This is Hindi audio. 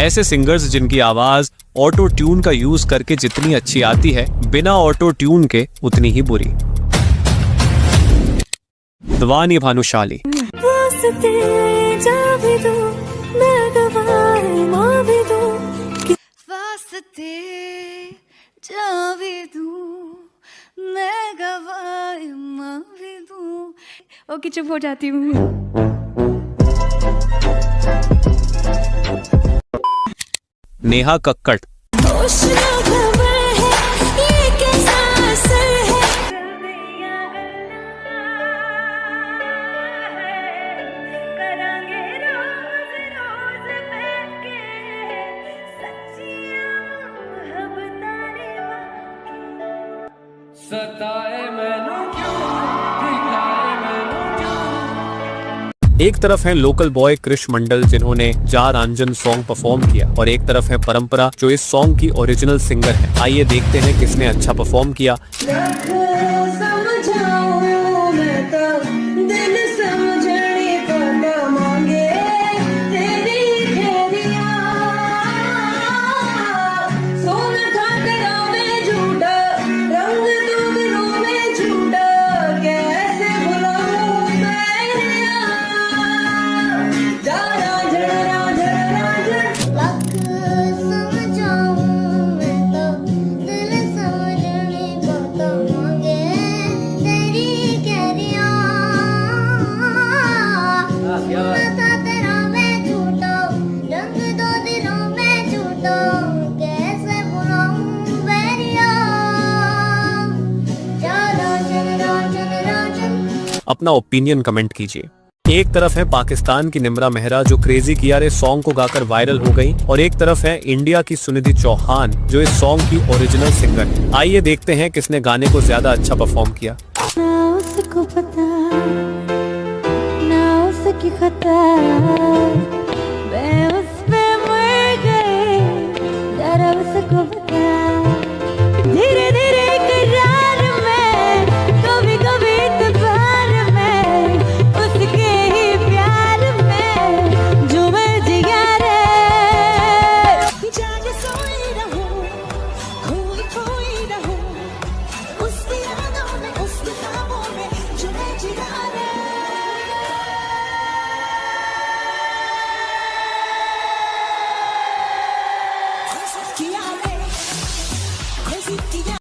ऐसे सिंगर्स जिनकी आवाज ऑटो ट्यून का यूज करके जितनी अच्छी आती है, बिना ऑटो ट्यून के उतनी ही बुरी। दवानी भानुशाली। ओके, चुप हो जाती हूँ। नेहा कक्कड़। एक तरफ है लोकल बॉय कृष मंडल जिन्होंने जा रंजन सॉन्ग परफॉर्म किया, और एक तरफ है परंपरा जो इस सॉन्ग की ओरिजिनल सिंगर है। आइए देखते हैं किसने अच्छा परफॉर्म किया। अपना ओपिनियन कमेंट कीजिए। एक तरफ है पाकिस्तान की निम्रा मेहरा जो क्रेजी किया रे सॉन्ग को गाकर वायरल हो गई, और एक तरफ है इंडिया की सुनिधि चौहान जो इस सॉन्ग की ओरिजिनल सिंगर है। आइए देखते हैं किसने गाने को ज्यादा अच्छा परफॉर्म किया। ना उसको पता, ना उसकी खता,